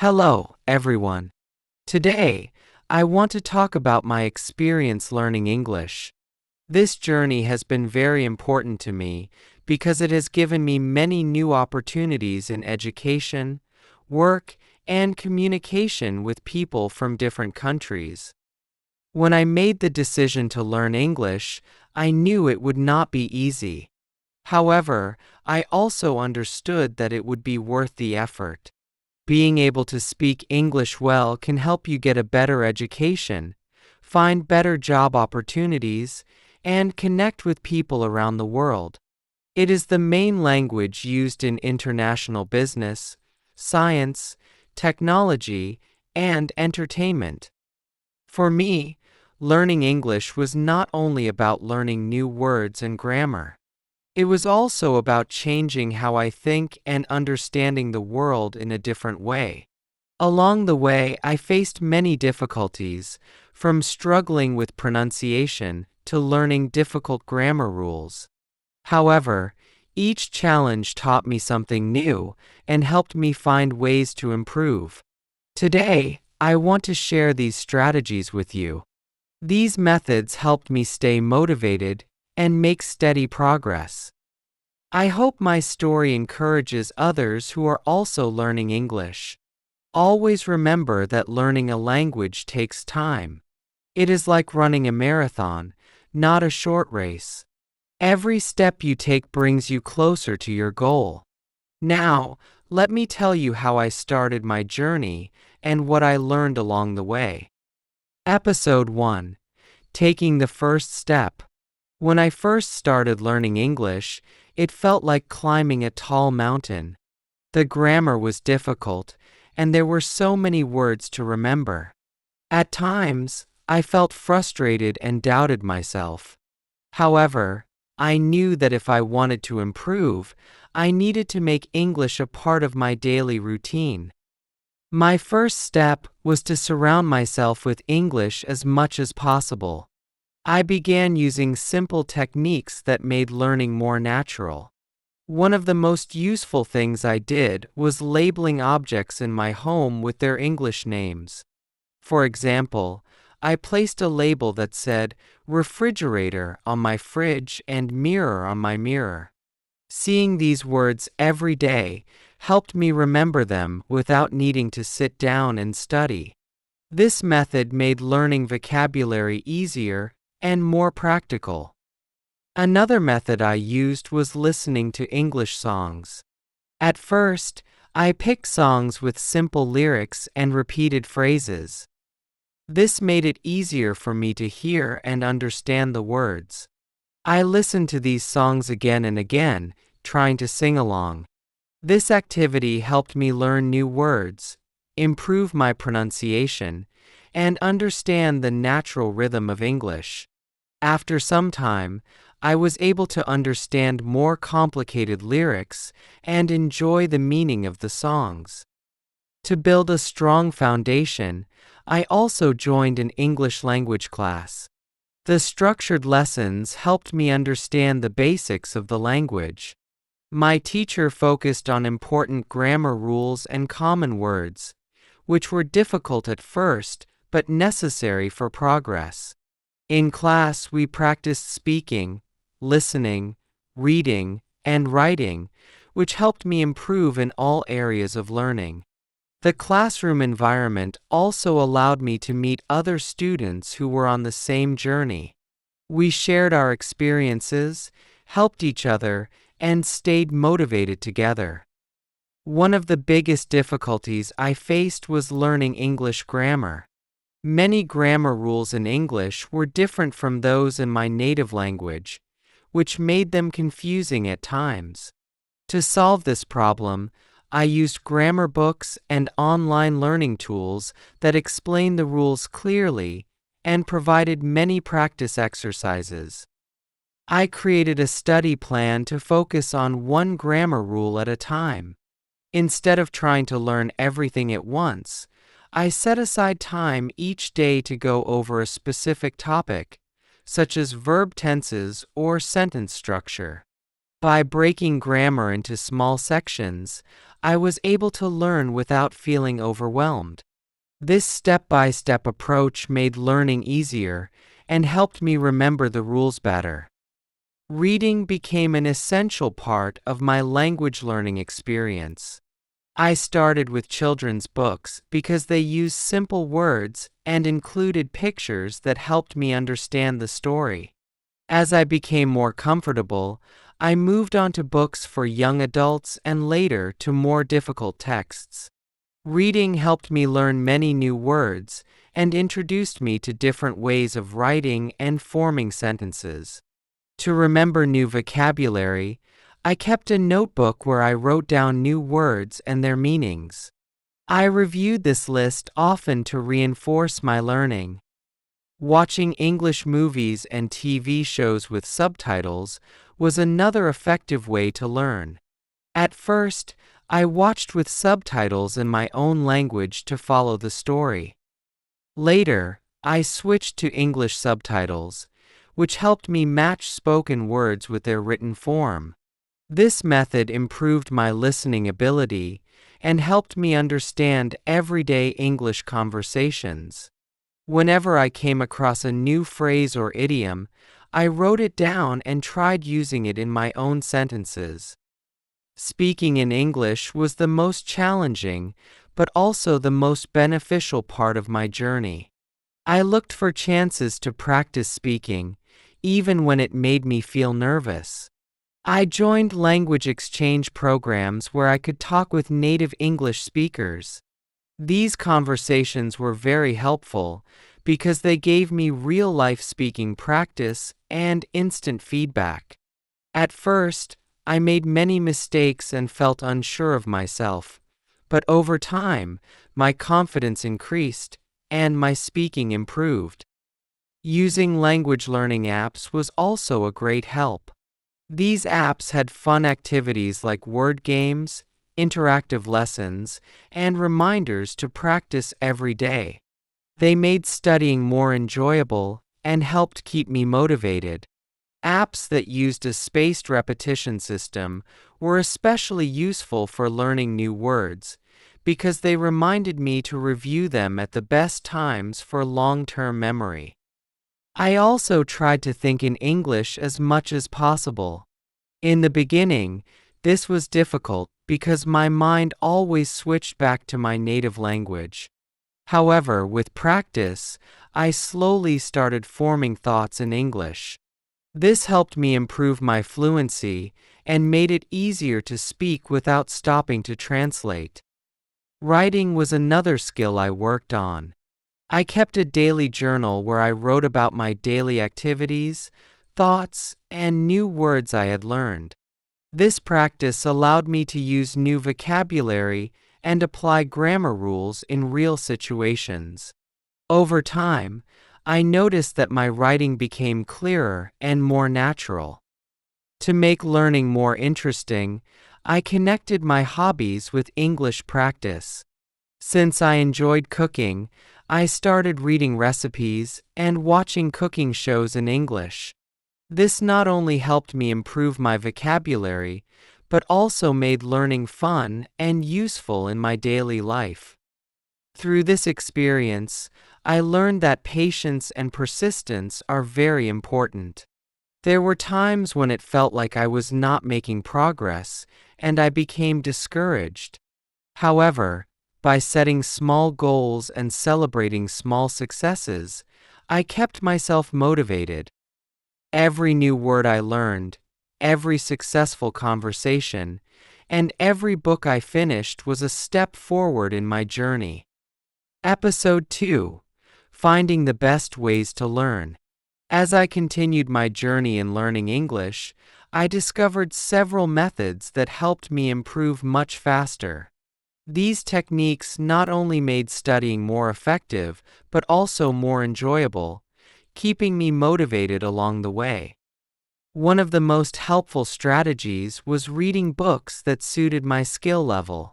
Hello, everyone. Today, I want to talk about my experience learning English. This journey has been very important to me because it has given me many new opportunities in education, work, and communication with people from different countries. When I made the decision to learn English, I knew it would not be easy. However, I also understood that it would be worth the effort. Being able to speak English well can help you get a better education, find better job opportunities, and connect with people around the world. It is the main language used in international business, science, technology, and entertainment. For me, learning English was not only about learning new words and grammar. It was also about changing how I think and understanding the world in a different way. Along the way, I faced many difficulties, from struggling with pronunciation to learning difficult grammar rules. However, each challenge taught me something new and helped me find ways to improve. Today, I want to share these strategies with you. These methods helped me stay motivated and make steady progress. I hope my story encourages others who are also learning English. Always remember that learning a language takes time. It is like running a marathon, not a short race. Every step you take brings you closer to your goal. Now, let me tell you how I started my journey and what I learned along the way. Episode 1. Taking the first step. When I first started learning English, it felt like climbing a tall mountain. The grammar was difficult, and there were so many words to remember. At times, I felt frustrated and doubted myself. However, I knew that if I wanted to improve, I needed to make English a part of my daily routine. My first step was to surround myself with English as much as possible. I began using simple techniques that made learning more natural. One of the most useful things I did was labeling objects in my home with their English names. For example, I placed a label that said refrigerator on my fridge and mirror on my mirror. Seeing these words every day helped me remember them without needing to sit down and study. This method made learning vocabulary easier and more practical. Another method I used was listening to English songs. At first, I picked songs with simple lyrics and repeated phrases. This made it easier for me to hear and understand the words. I listened to these songs again and again, trying to sing along. This activity helped me learn new words, improve my pronunciation, and understand the natural rhythm of English. After some time, I was able to understand more complicated lyrics and enjoy the meaning of the songs. To build a strong foundation, I also joined an English language class. The structured lessons helped me understand the basics of the language. My teacher focused on important grammar rules and common words, which were difficult at first but necessary for progress. In class, we practiced speaking, listening, reading, and writing, which helped me improve in all areas of learning. The classroom environment also allowed me to meet other students who were on the same journey. We shared our experiences, helped each other, and stayed motivated together. One of the biggest difficulties I faced was learning English grammar. Many grammar rules in English were different from those in my native language, which made them confusing at times. To solve this problem, I used grammar books and online learning tools that explained the rules clearly and provided many practice exercises. I created a study plan to focus on one grammar rule at a time. Instead of trying to learn everything at once, I set aside time each day to go over a specific topic, such as verb tenses or sentence structure. By breaking grammar into small sections, I was able to learn without feeling overwhelmed. This step-by-step approach made learning easier and helped me remember the rules better. Reading became an essential part of my language learning experience. I started with children's books because they used simple words and included pictures that helped me understand the story. As I became more comfortable, I moved on to books for young adults and later to more difficult texts. Reading helped me learn many new words and introduced me to different ways of writing and forming sentences. To remember new vocabulary, I kept a notebook where I wrote down new words and their meanings. I reviewed this list often to reinforce my learning. Watching English movies and TV shows with subtitles was another effective way to learn. At first, I watched with subtitles in my own language to follow the story. Later, I switched to English subtitles, which helped me match spoken words with their written form. This method improved my listening ability and helped me understand everyday English conversations. Whenever I came across a new phrase or idiom, I wrote it down and tried using it in my own sentences. Speaking in English was the most challenging, but also the most beneficial part of my journey. I looked for chances to practice speaking, even when it made me feel nervous. I joined language exchange programs where I could talk with native English speakers. These conversations were very helpful because they gave me real-life speaking practice and instant feedback. At first, I made many mistakes and felt unsure of myself, but over time, my confidence increased and my speaking improved. Using language learning apps was also a great help. These apps had fun activities like word games, interactive lessons, and reminders to practice every day. They made studying more enjoyable and helped keep me motivated. Apps that used a spaced repetition system were especially useful for learning new words because they reminded me to review them at the best times for long-term memory. I also tried to think in English as much as possible. In the beginning, this was difficult because my mind always switched back to my native language. However, with practice, I slowly started forming thoughts in English. This helped me improve my fluency and made it easier to speak without stopping to translate. Writing was another skill I worked on. I kept a daily journal where I wrote about my daily activities, thoughts, and new words I had learned. This practice allowed me to use new vocabulary and apply grammar rules in real situations. Over time, I noticed that my writing became clearer and more natural. To make learning more interesting, I connected my hobbies with English practice. Since I enjoyed cooking, I started reading recipes and watching cooking shows in English. This not only helped me improve my vocabulary, but also made learning fun and useful in my daily life. Through this experience, I learned that patience and persistence are very important. There were times when it felt like I was not making progress, and I became discouraged. However, by setting small goals and celebrating small successes, I kept myself motivated. Every new word I learned, every successful conversation, and every book I finished was a step forward in my journey. Episode 2: Finding the Best Ways to Learn. As I continued my journey in learning English, I discovered several methods that helped me improve much faster. These techniques not only made studying more effective, but also more enjoyable, keeping me motivated along the way. One of the most helpful strategies was reading books that suited my skill level.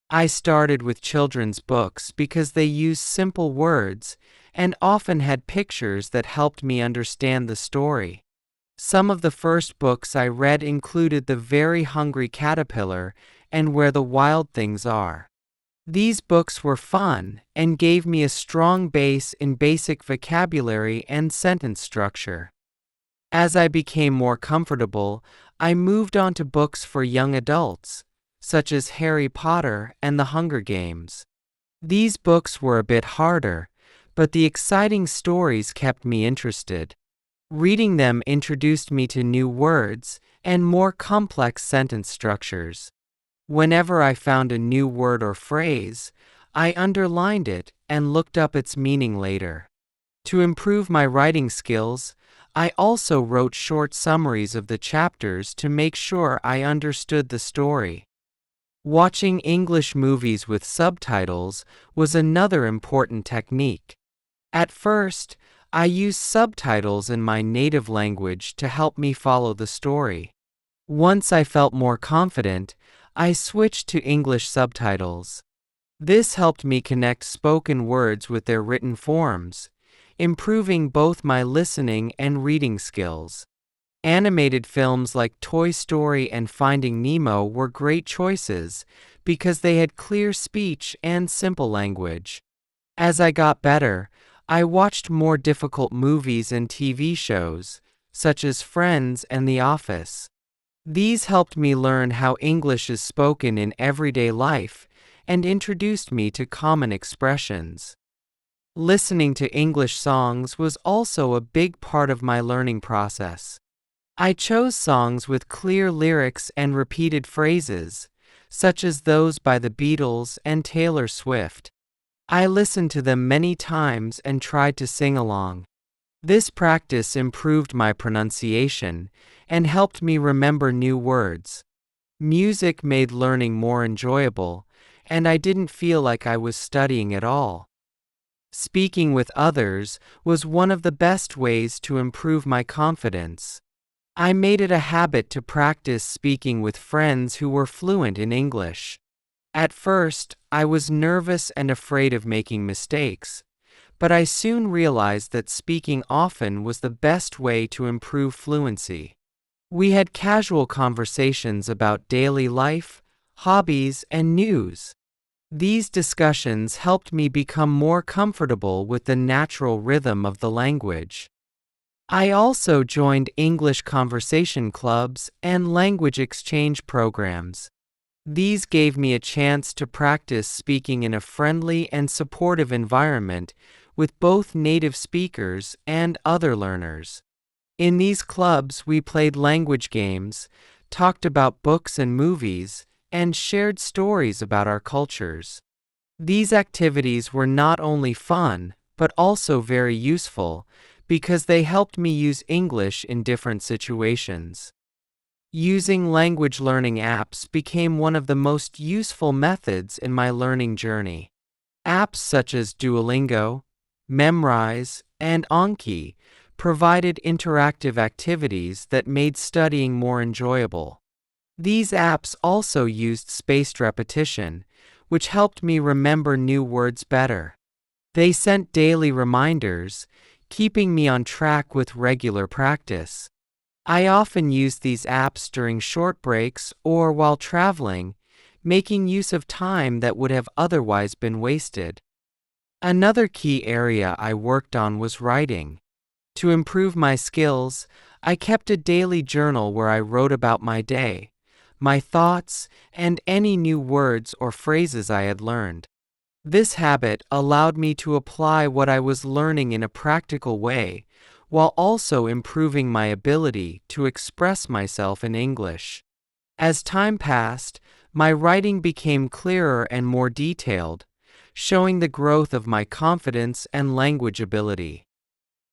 I started with children's books because they used simple words and often had pictures that helped me understand the story. Some of the first books I read included The Very Hungry Caterpillar and Where the Wild Things Are. These books were fun and gave me a strong base in basic vocabulary and sentence structure. As I became more comfortable, I moved on to books for young adults, such as Harry Potter and The Hunger Games. These books were a bit harder, but the exciting stories kept me interested. Reading them introduced me to new words and more complex sentence structures. Whenever I found a new word or phrase, I underlined it and looked up its meaning later. To improve my writing skills, I also wrote short summaries of the chapters to make sure I understood the story. Watching English movies with subtitles was another important technique. At first, I used subtitles in my native language to help me follow the story. Once I felt more confident, I switched to English subtitles. This helped me connect spoken words with their written forms, improving both my listening and reading skills. Animated films like Toy Story and Finding Nemo were great choices because they had clear speech and simple language. As I got better, I watched more difficult movies and TV shows, such as Friends and The Office. These helped me learn how English is spoken in everyday life and introduced me to common expressions. Listening to English songs was also a big part of my learning process. I chose songs with clear lyrics and repeated phrases, such as those by the Beatles and Taylor Swift. I listened to them many times and tried to sing along. This practice improved my pronunciation and helped me remember new words. Music made learning more enjoyable, and I didn't feel like I was studying at all. Speaking with others was one of the best ways to improve my confidence. I made it a habit to practice speaking with friends who were fluent in English. At first, I was nervous and afraid of making mistakes, but I soon realized that speaking often was the best way to improve fluency. We had casual conversations about daily life, hobbies, and news. These discussions helped me become more comfortable with the natural rhythm of the language. I also joined English conversation clubs and language exchange programs. These gave me a chance to practice speaking in a friendly and supportive environment with both native speakers and other learners. In these clubs, we played language games, talked about books and movies, and shared stories about our cultures. These activities were not only fun, but also very useful, because they helped me use English in different situations. Using language learning apps became one of the most useful methods in my learning journey. Apps such as Duolingo, Memrise, and Anki provided interactive activities that made studying more enjoyable. These apps also used spaced repetition, which helped me remember new words better. They sent daily reminders, keeping me on track with regular practice. I often used these apps during short breaks or while traveling, making use of time that would have otherwise been wasted. Another key area I worked on was writing. To improve my skills, I kept a daily journal where I wrote about my day, my thoughts, and any new words or phrases I had learned. This habit allowed me to apply what I was learning in a practical way, while also improving my ability to express myself in English. As time passed, my writing became clearer and more detailed, showing the growth of my confidence and language ability.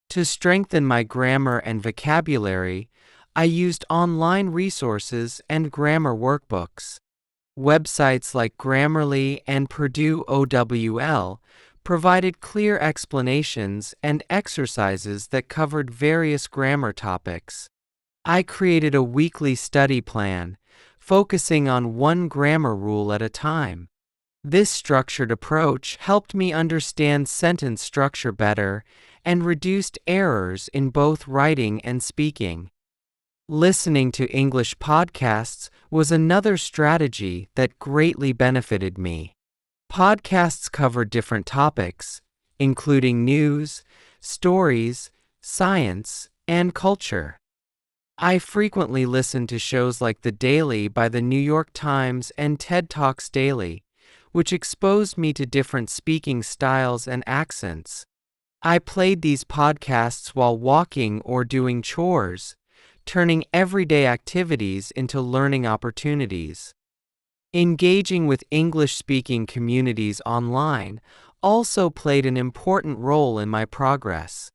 To strengthen my grammar and vocabulary, I used online resources and grammar workbooks. Websites like Grammarly and Purdue OWL provided clear explanations and exercises that covered various grammar topics. I created a weekly study plan, focusing on one grammar rule at a time. This structured approach helped me understand sentence structure better and reduced errors in both writing and speaking. Listening to English podcasts was another strategy that greatly benefited me. Podcasts cover different topics, including news, stories, science, and culture. I frequently listen to shows like The Daily by the New York Times and TED Talks Daily, which exposed me to different speaking styles and accents. I played these podcasts while walking or doing chores, turning everyday activities into learning opportunities. Engaging with English-speaking communities online also played an important role in my progress.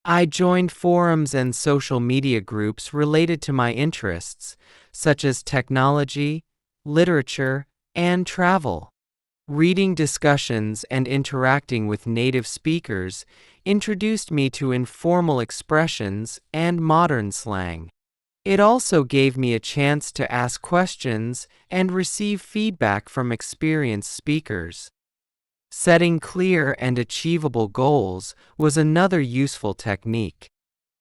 I joined forums and social media groups related to my interests, such as technology, literature, and travel. Reading discussions and interacting with native speakers introduced me to informal expressions and modern slang. It also gave me a chance to ask questions and receive feedback from experienced speakers. Setting clear and achievable goals was another useful technique.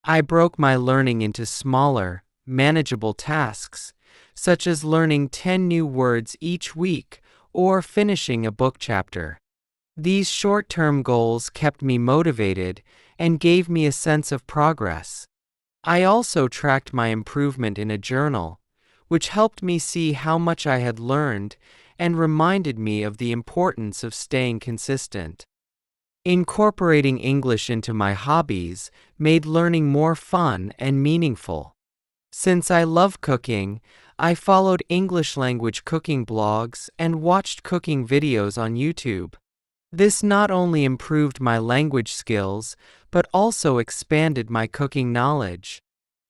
I broke my learning into smaller, manageable tasks, such as learning 10 new words each week or finishing a book chapter. These short-term goals kept me motivated and gave me a sense of progress. I also tracked my improvement in a journal, which helped me see how much I had learned and reminded me of the importance of staying consistent. Incorporating English into my hobbies made learning more fun and meaningful. Since I love cooking, I followed English language cooking blogs and watched cooking videos on YouTube. This not only improved my language skills, but also expanded my cooking knowledge.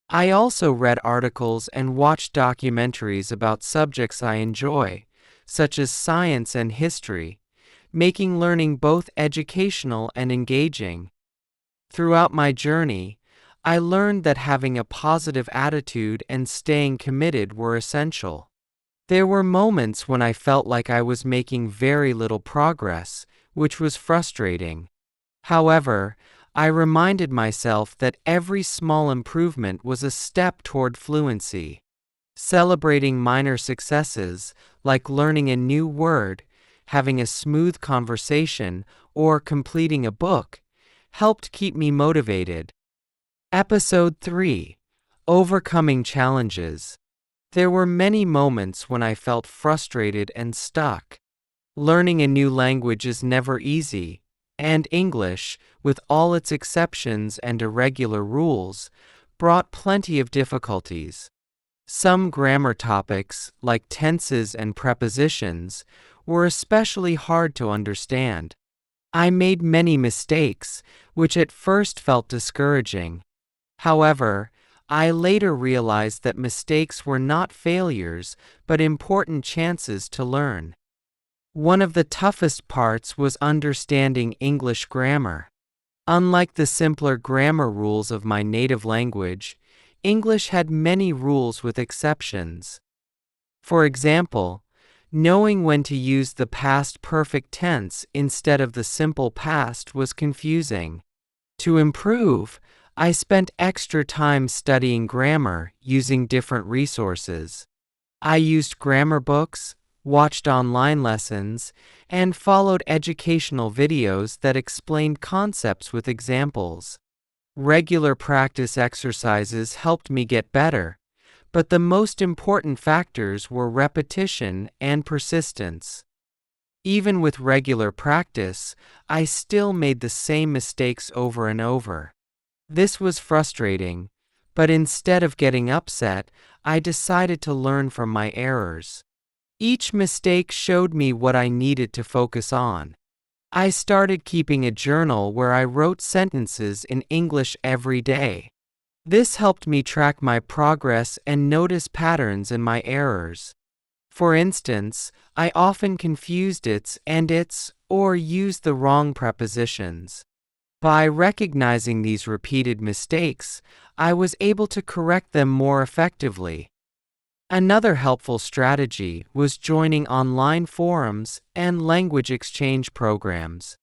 I also read articles and watched documentaries about subjects I enjoy, such as science and history, making learning both educational and engaging. Throughout my journey, I learned that having a positive attitude and staying committed were essential. There were moments when I felt like I was making very little progress, which was frustrating. However, I reminded myself that every small improvement was a step toward fluency. Celebrating minor successes, like learning a new word, having a smooth conversation, or completing a book, helped keep me motivated. Episode 3: Overcoming Challenges. There were many moments when I felt frustrated and stuck. Learning a new language is never easy, and English, with all its exceptions and irregular rules, brought plenty of difficulties. Some grammar topics, like tenses and prepositions, were especially hard to understand. I made many mistakes, which at first felt discouraging. However, I later realized that mistakes were not failures, but important chances to learn. One of the toughest parts was understanding English grammar. Unlike the simpler grammar rules of my native language, English had many rules with exceptions. For example, knowing when to use the past perfect tense instead of the simple past was confusing. To improve, I spent extra time studying grammar using different resources. I used grammar books, watched online lessons, and followed educational videos that explained concepts with examples. Regular practice exercises helped me get better, but the most important factors were repetition and persistence. Even with regular practice, I still made the same mistakes over and over. This was frustrating, but instead of getting upset, I decided to learn from my errors. Each mistake showed me what I needed to focus on. I started keeping a journal where I wrote sentences in English every day. This helped me track my progress and notice patterns in my errors. For instance, I often confused its and its or used the wrong prepositions. By recognizing these repeated mistakes, I was able to correct them more effectively. Another helpful strategy was joining online forums and language exchange programs.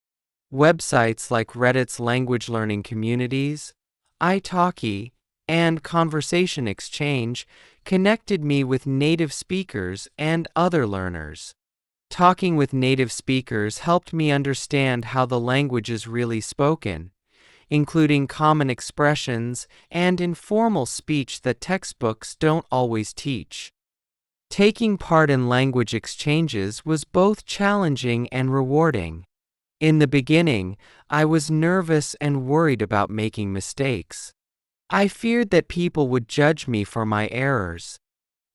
Websites like Reddit's language learning communities, italki, and conversation exchange connected me with native speakers and other learners. Talking with native speakers helped me understand how the language is really spoken, including common expressions and informal speech that textbooks don't always teach. Taking part in language exchanges was both challenging and rewarding. In the beginning, I was nervous and worried about making mistakes. I feared that people would judge me for my errors.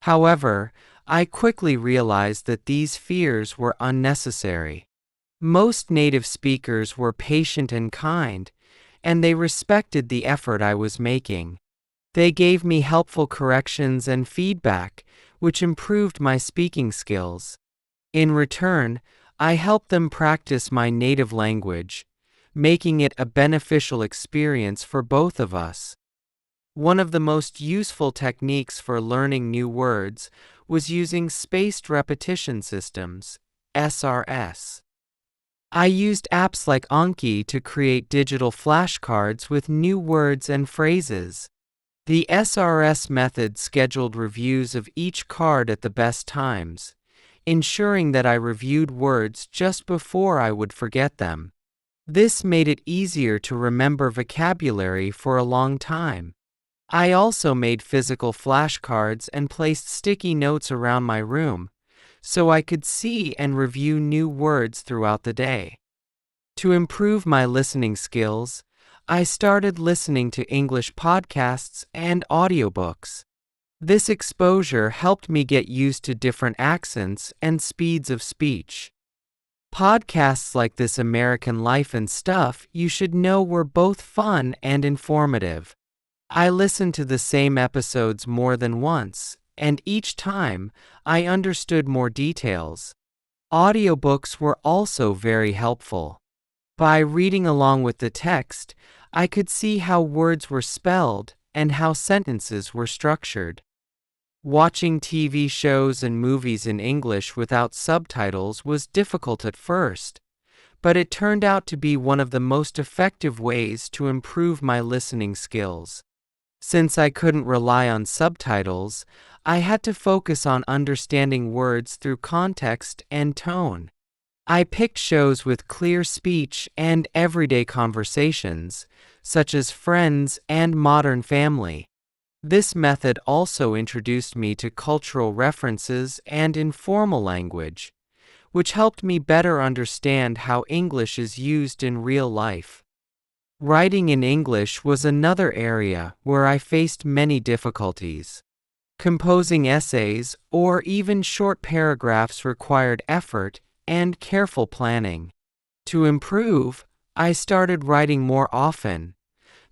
However, I quickly realized that these fears were unnecessary. Most native speakers were patient and kind, and they respected the effort I was making. They gave me helpful corrections and feedback, which improved my speaking skills. In return, I helped them practice my native language, making it a beneficial experience for both of us. One of the most useful techniques for learning new words was using spaced repetition systems, SRS. I used apps like Anki to create digital flashcards with new words and phrases. The SRS method scheduled reviews of each card at the best times, ensuring that I reviewed words just before I would forget them. This made it easier to remember vocabulary for a long time. I also made physical flashcards and placed sticky notes around my room, so I could see and review new words throughout the day. To improve my listening skills, I started listening to English podcasts and audiobooks. This exposure helped me get used to different accents and speeds of speech. Podcasts like This American Life and Stuff You Should Know were both fun and informative. I listened to the same episodes more than once, and each time, I understood more details. Audiobooks were also very helpful. By reading along with the text, I could see how words were spelled and how sentences were structured. Watching TV shows and movies in English without subtitles was difficult at first, but it turned out to be one of the most effective ways to improve my listening skills. Since I couldn't rely on subtitles, I had to focus on understanding words through context and tone. I picked shows with clear speech and everyday conversations, such as Friends and Modern Family. This method also introduced me to cultural references and informal language, which helped me better understand how English is used in real life. Writing in English was another area where I faced many difficulties. Composing essays or even short paragraphs required effort and careful planning. To improve, I started writing more often,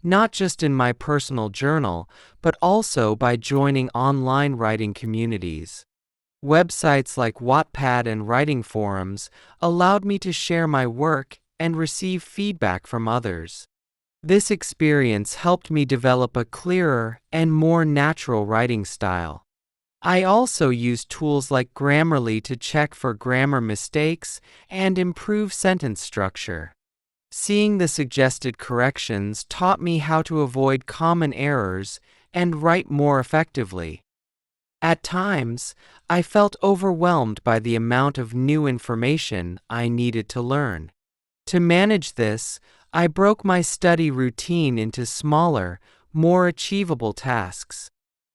not just in my personal journal, but also by joining online writing communities. Websites like Wattpad and writing forums allowed me to share my work and receive feedback from others. This experience helped me develop a clearer and more natural writing style. I also used tools like Grammarly to check for grammar mistakes and improve sentence structure. Seeing the suggested corrections taught me how to avoid common errors and write more effectively. At times, I felt overwhelmed by the amount of new information I needed to learn. To manage this, I broke my study routine into smaller, more achievable tasks.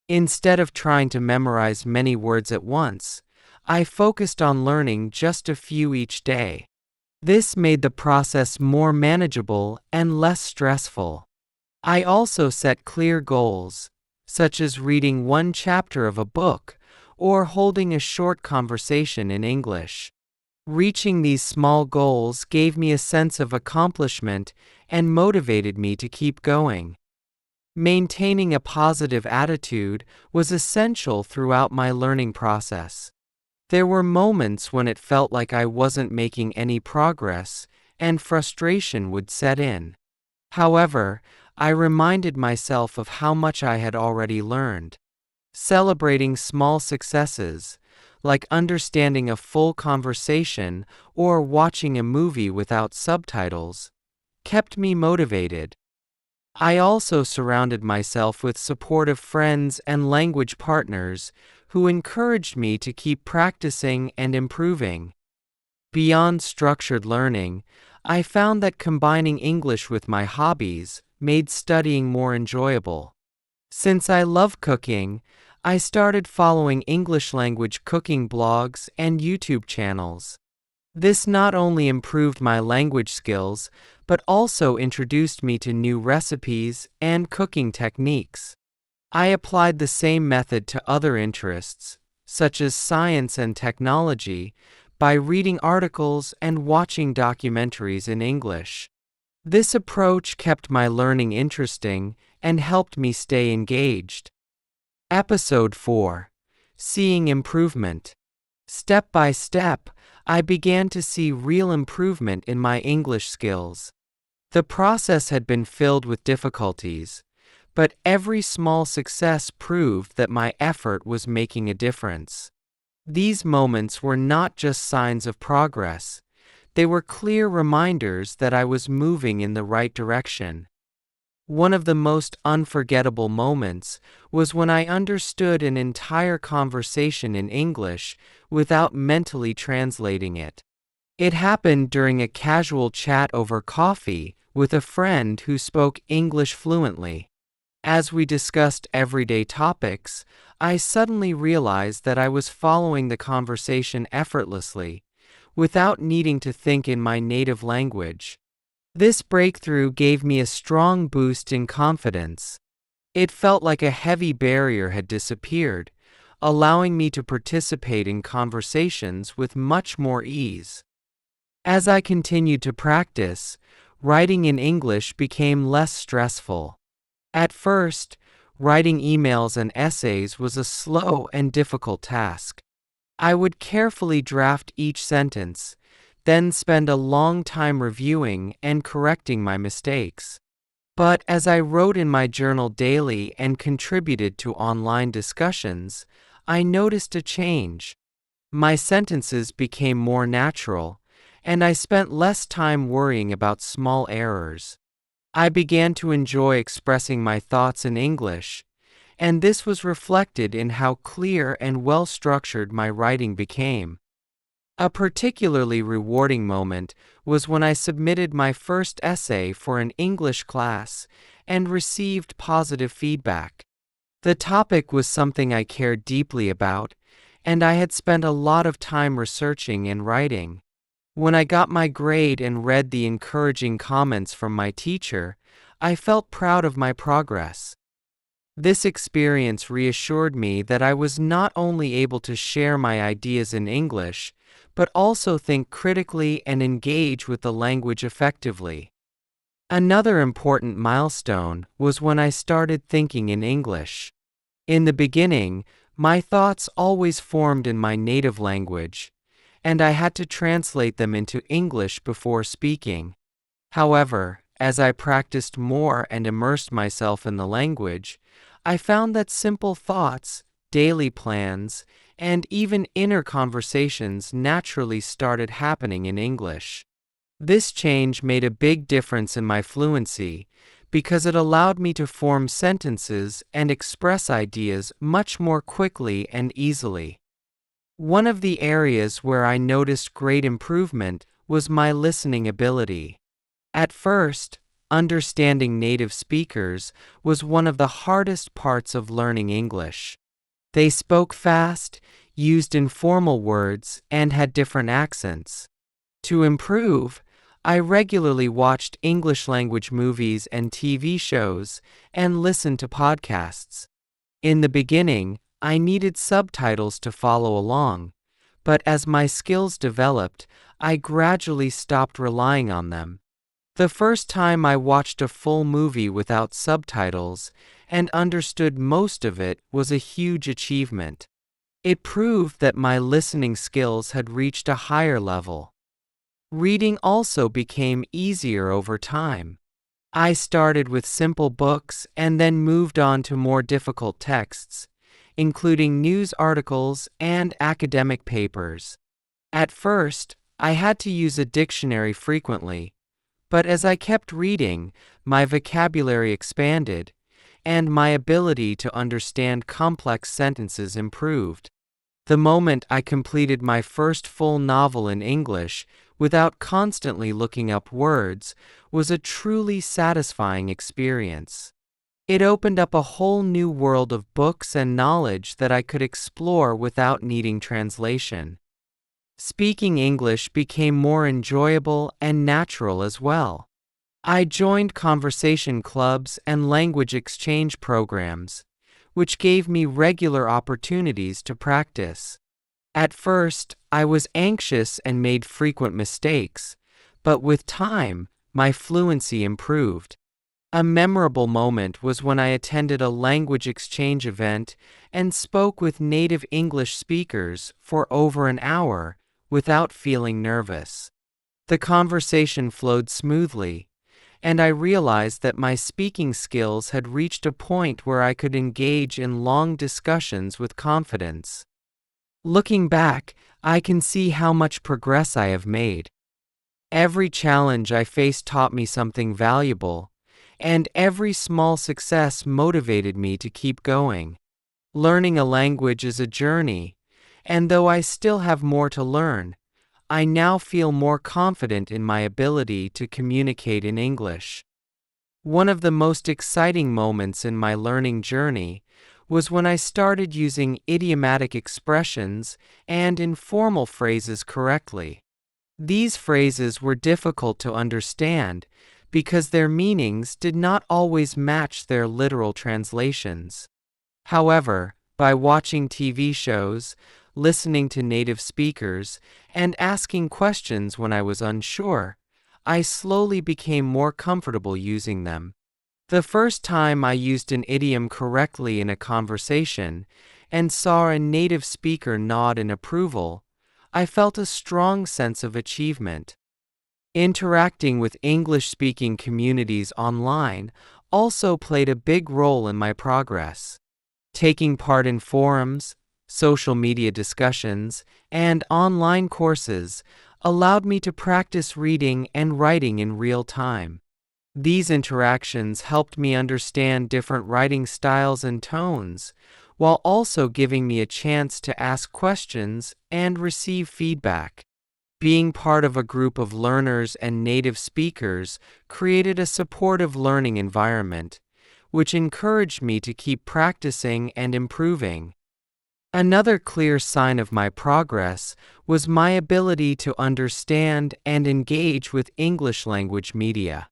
Instead of trying to memorize many words at once, I focused on learning just a few each day. This made the process more manageable and less stressful. I also set clear goals, such as reading one chapter of a book or holding a short conversation in English. Reaching these small goals gave me a sense of accomplishment and motivated me to keep going. Maintaining a positive attitude was essential throughout my learning process. There were moments when it felt like I wasn't making any progress, and frustration would set in. However, I reminded myself of how much I had already learned. Celebrating small successes, like understanding a full conversation or watching a movie without subtitles, kept me motivated. I also surrounded myself with supportive friends and language partners who encouraged me to keep practicing and improving. Beyond structured learning, I found that combining English with my hobbies made studying more enjoyable. Since I love cooking, I started following English language cooking blogs and YouTube channels. This not only improved my language skills, but also introduced me to new recipes and cooking techniques. I applied the same method to other interests, such as science and technology, by reading articles and watching documentaries in English. This approach kept my learning interesting and helped me stay engaged. Episode 4. Seeing Improvement. Step by step, I began to see real improvement in my English skills. The process had been filled with difficulties, but every small success proved that my effort was making a difference. These moments were not just signs of progress, they were clear reminders that I was moving in the right direction. One of the most unforgettable moments was when I understood an entire conversation in English without mentally translating it. It happened during a casual chat over coffee with a friend who spoke English fluently. As we discussed everyday topics, I suddenly realized that I was following the conversation effortlessly, without needing to think in my native language. This breakthrough gave me a strong boost in confidence. It felt like a heavy barrier had disappeared, allowing me to participate in conversations with much more ease. As I continued to practice, writing in English became less stressful. At first, writing emails and essays was a slow and difficult task. I would carefully draft each sentence, then spend a long time reviewing and correcting my mistakes. But as I wrote in my journal daily and contributed to online discussions, I noticed a change. My sentences became more natural, and I spent less time worrying about small errors. I began to enjoy expressing my thoughts in English, and this was reflected in how clear and well-structured my writing became. A particularly rewarding moment was when I submitted my first essay for an English class and received positive feedback. The topic was something I cared deeply about, and I had spent a lot of time researching and writing. When I got my grade and read the encouraging comments from my teacher, I felt proud of my progress. This experience reassured me that I was not only able to share my ideas in English, but also think critically and engage with the language effectively. Another important milestone was when I started thinking in English. In the beginning, my thoughts always formed in my native language, and I had to translate them into English before speaking. However, as I practiced more and immersed myself in the language, I found that simple thoughts, daily plans, and even inner conversations naturally started happening in English. This change made a big difference in my fluency because it allowed me to form sentences and express ideas much more quickly and easily. One of the areas where I noticed great improvement was my listening ability. At first, understanding native speakers was one of the hardest parts of learning English. They spoke fast, used informal words, and had different accents. To improve, I regularly watched English language movies and TV shows and listened to podcasts. In the beginning, I needed subtitles to follow along, but as my skills developed, I gradually stopped relying on them. The first time I watched a full movie without subtitles and understood most of it was a huge achievement. It proved that my listening skills had reached a higher level. Reading also became easier over time. I started with simple books and then moved on to more difficult texts, including news articles and academic papers. At first, I had to use a dictionary frequently, But as I kept reading, my vocabulary expanded, and my ability to understand complex sentences improved. The moment I completed my first full novel in English without constantly looking up words was a truly satisfying experience. It opened up a whole new world of books and knowledge that I could explore without needing translation. Speaking English became more enjoyable and natural as well. I joined conversation clubs and language exchange programs, which gave me regular opportunities to practice. At first, I was anxious and made frequent mistakes, but with time, my fluency improved. A memorable moment was when I attended a language exchange event and spoke with native English speakers for over an hour without feeling nervous. The conversation flowed smoothly, and I realized that my speaking skills had reached a point where I could engage in long discussions with confidence. Looking back, I can see how much progress I have made. Every challenge I faced taught me something valuable, and every small success motivated me to keep going. Learning a language is a journey, and though I still have more to learn, I now feel more confident in my ability to communicate in English. One of the most exciting moments in my learning journey was when I started using idiomatic expressions and informal phrases correctly. These phrases were difficult to understand because their meanings did not always match their literal translations. However, by watching TV shows, listening to native speakers, and asking questions when I was unsure, I slowly became more comfortable using them. The first time I used an idiom correctly in a conversation and saw a native speaker nod in approval, I felt a strong sense of achievement. Interacting with English-speaking communities online also played a big role in my progress. Taking part in forums, social media discussions, and online courses allowed me to practice reading and writing in real time. These interactions helped me understand different writing styles and tones, while also giving me a chance to ask questions and receive feedback. Being part of a group of learners and native speakers created a supportive learning environment, which encouraged me to keep practicing and improving. Another clear sign of my progress was my ability to understand and engage with English language media.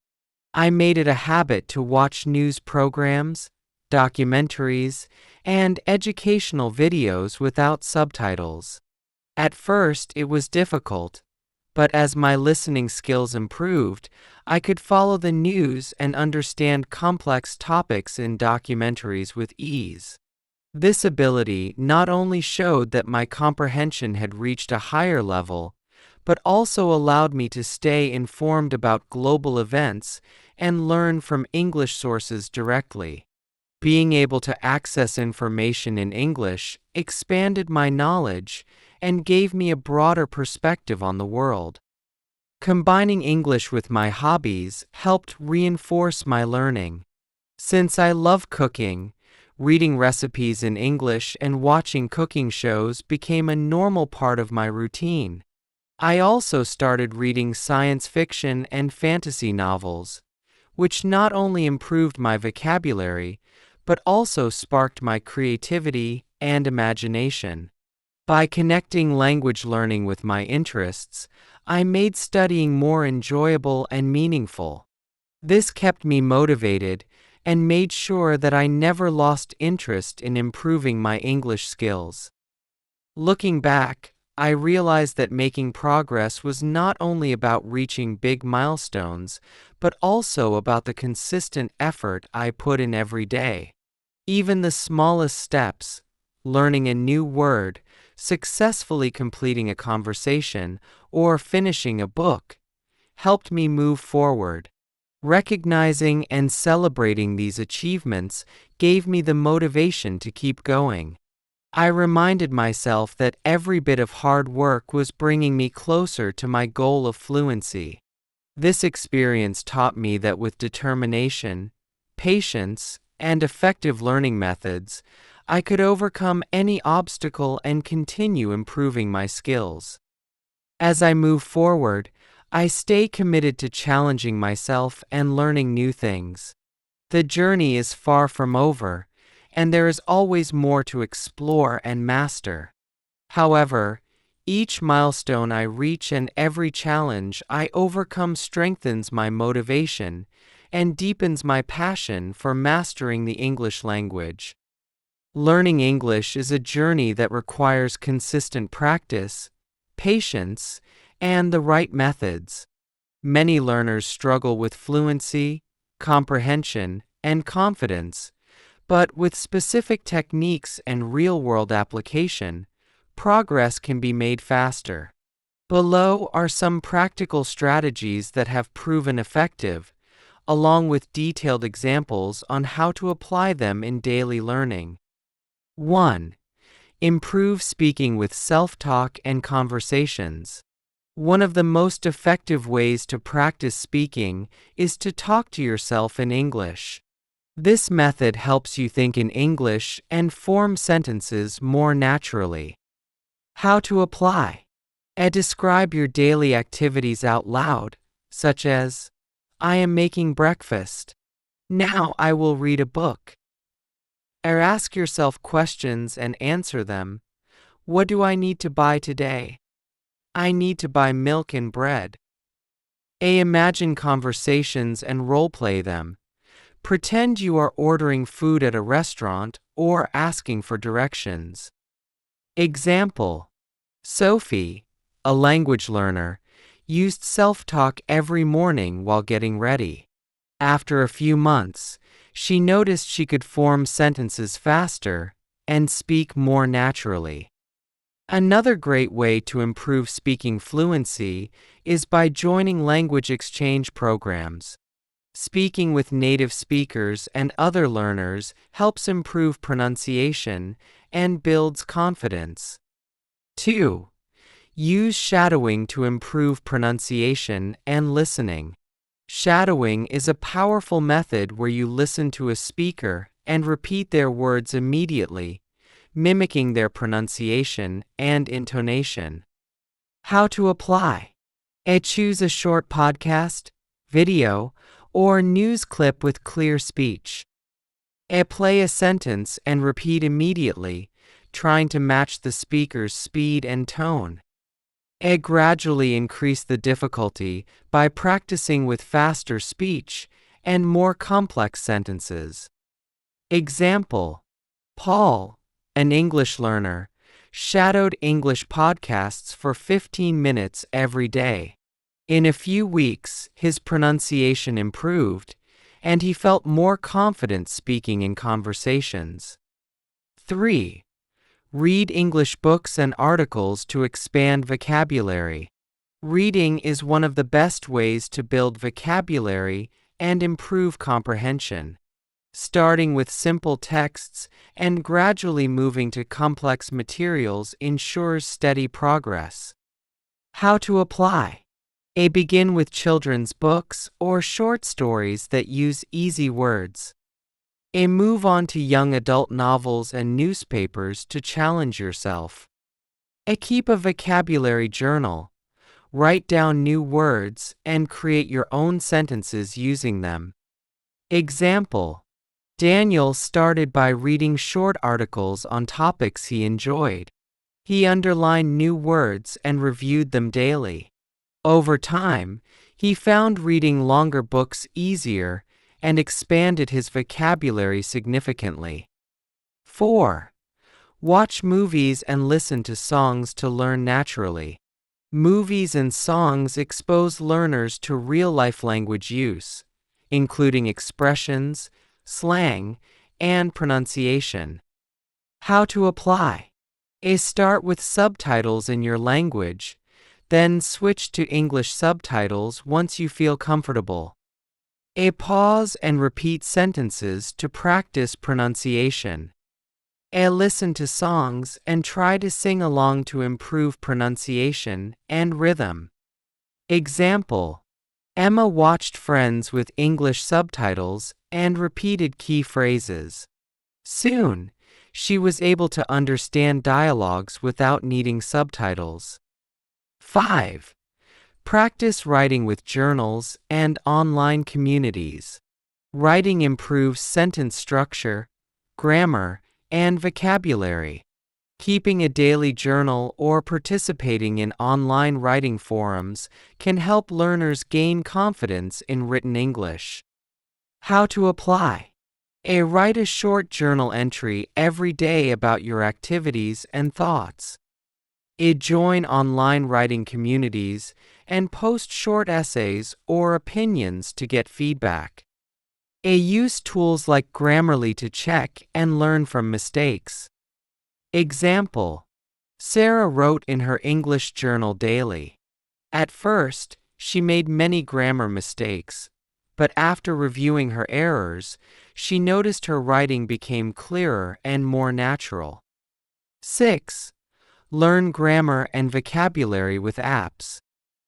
I made it a habit to watch news programs, documentaries, and educational videos without subtitles. At first, it was difficult, but as my listening skills improved, I could follow the news and understand complex topics in documentaries with ease. This ability not only showed that my comprehension had reached a higher level, but also allowed me to stay informed about global events and learn from English sources directly. Being able to access information in English expanded my knowledge and gave me a broader perspective on the world. Combining English with my hobbies helped reinforce my learning. Since I love cooking, reading recipes in English and watching cooking shows became a normal part of my routine. I also started reading science fiction and fantasy novels, which not only improved my vocabulary, but also sparked my creativity and imagination. By connecting language learning with my interests, I made studying more enjoyable and meaningful. This kept me motivated and made sure that I never lost interest in improving my English skills. Looking back, I realized that making progress was not only about reaching big milestones, but also about the consistent effort I put in every day. Even the smallest steps, learning a new word, successfully completing a conversation, or finishing a book, helped me move forward. Recognizing and celebrating these achievements gave me the motivation to keep going. I reminded myself that every bit of hard work was bringing me closer to my goal of fluency. This experience taught me that with determination, patience, and effective learning methods, I could overcome any obstacle and continue improving my skills. As I move forward, I stay committed to challenging myself and learning new things. The journey is far from over, and there is always more to explore and master. However, each milestone I reach and every challenge I overcome strengthens my motivation and deepens my passion for mastering the English language. Learning English is a journey that requires consistent practice, patience, and the right methods. Many learners struggle with fluency, comprehension, and confidence, but with specific techniques and real-world application, progress can be made faster. Below are some practical strategies that have proven effective, along with detailed examples on how to apply them in daily learning. 1. Improve speaking with self-talk and conversations. One of the most effective ways to practice speaking is to talk to yourself in English. This method helps you think in English and form sentences more naturally. How to apply. Describe your daily activities out loud, such as, I am making breakfast. Now I will read a book. Or ask yourself questions and answer them. What do I need to buy today? I need to buy milk and bread. Imagine conversations and role-play them. Pretend you are ordering food at a restaurant or asking for directions. Example: Sophie, a language learner, used self-talk every morning while getting ready. After a few months, she noticed she could form sentences faster and speak more naturally. Another great way to improve speaking fluency is by joining language exchange programs. Speaking with native speakers and other learners helps improve pronunciation and builds confidence. 2. Use shadowing to improve pronunciation and listening. Shadowing is a powerful method where you listen to a speaker and repeat their words immediately, mimicking their pronunciation and intonation. How to apply. Choose a short podcast, video, or news clip with clear speech. Play a sentence and repeat immediately, trying to match the speaker's speed and tone. Gradually increase the difficulty by practicing with faster speech and more complex sentences. Example: Paul, an English learner, shadowed English podcasts for 15 minutes every day. In a few weeks, his pronunciation improved, and he felt more confident speaking in conversations. 3. Read English books and articles to expand vocabulary. Reading is one of the best ways to build vocabulary and improve comprehension. Starting with simple texts and gradually moving to complex materials ensures steady progress. How to apply. Begin with children's books or short stories that use easy words. Move on to young adult novels and newspapers to challenge yourself. Keep a vocabulary journal. Write down new words and create your own sentences using them. Example: Daniel started by reading short articles on topics he enjoyed. He underlined new words and reviewed them daily. Over time, he found reading longer books easier and expanded his vocabulary significantly. 4. Watch movies and listen to songs to learn naturally. Movies and songs expose learners to real-life language use, including expressions, slang, and pronunciation. How to apply. Start with subtitles in your language, then switch to English subtitles once you feel comfortable. Pause and repeat sentences to practice pronunciation. Listen to songs and try to sing along to improve pronunciation and rhythm. Example: Emma watched Friends with English subtitles and repeated key phrases. Soon, she was able to understand dialogues without needing subtitles. 5. Practice writing with journals and online communities. Writing improves sentence structure, grammar, and vocabulary. Keeping a daily journal or participating in online writing forums can help learners gain confidence in written English. How to apply. Write a short journal entry every day about your activities and thoughts. Join online writing communities and post short essays or opinions to get feedback. Use tools like Grammarly to check and learn from mistakes. Example: Sarah wrote in her English journal daily. At first, she made many grammar mistakes, but after reviewing her errors, she noticed her writing became clearer and more natural. 6. Learn grammar and vocabulary with apps.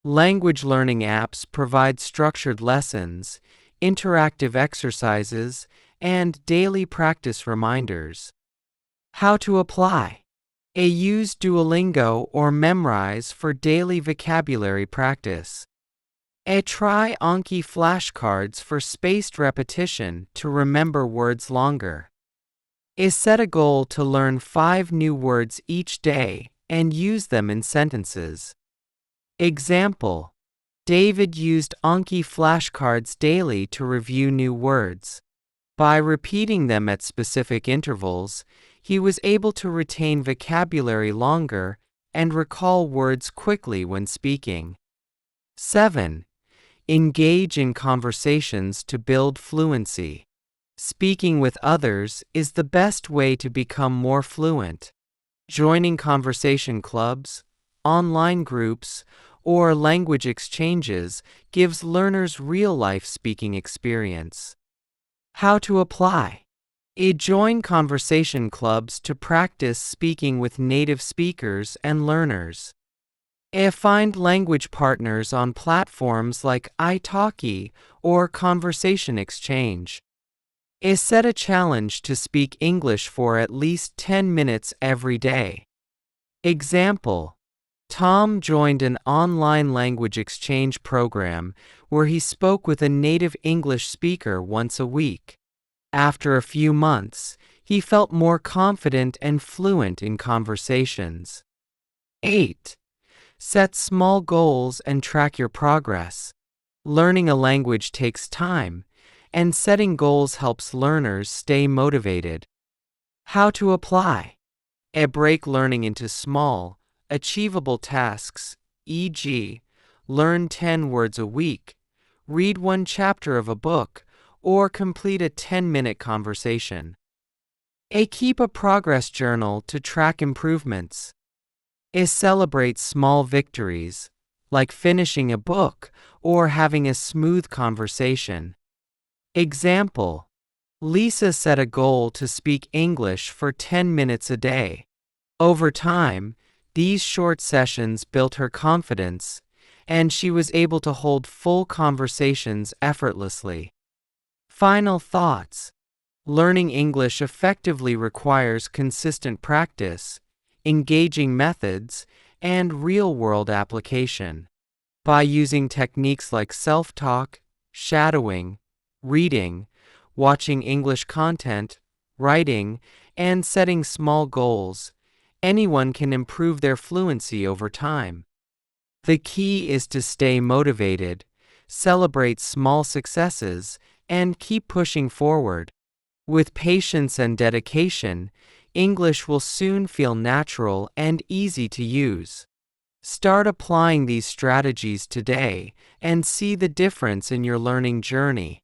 Language learning apps provide structured lessons, interactive exercises, and daily practice reminders. How to apply. Use Duolingo or Memrise for daily vocabulary practice. Try Anki flashcards for spaced repetition to remember words longer. Set a goal to learn 5 new words each day and use them in sentences. Example: David used Anki flashcards daily to review new words. By repeating them at specific intervals, he was able to retain vocabulary longer and recall words quickly when speaking. 7. Engage in conversations to build fluency. Speaking with others is the best way to become more fluent. Joining conversation clubs, online groups, or language exchanges gives learners real-life speaking experience. How to apply. Join conversation clubs to practice speaking with native speakers and learners. Find language partners on platforms like italki or Conversation Exchange. Set a challenge to speak English for at least 10 minutes every day. Example: Tom joined an online language exchange program where he spoke with a native English speaker once a week. After a few months, he felt more confident and fluent in conversations. 8. Set small goals and track your progress. Learning a language takes time, and setting goals helps learners stay motivated. How to apply. Break learning into small, achievable tasks, e.g., learn 10 words a week, read 1 chapter of a book, or complete a 10-minute conversation. Keep a progress journal to track improvements. Celebrate small victories, like finishing a book or having a smooth conversation. Example: Lisa set a goal to speak English for 10 minutes a day. Over time, these short sessions built her confidence, and she was able to hold full conversations effortlessly. Final thoughts. Learning English effectively requires consistent practice, engaging methods, and real-world application. By using techniques like self-talk, shadowing, reading, watching English content, writing, and setting small goals, anyone can improve their fluency over time. The key is to stay motivated, celebrate small successes, and keep pushing forward. With patience and dedication, English will soon feel natural and easy to use. Start applying these strategies today and see the difference in your learning journey.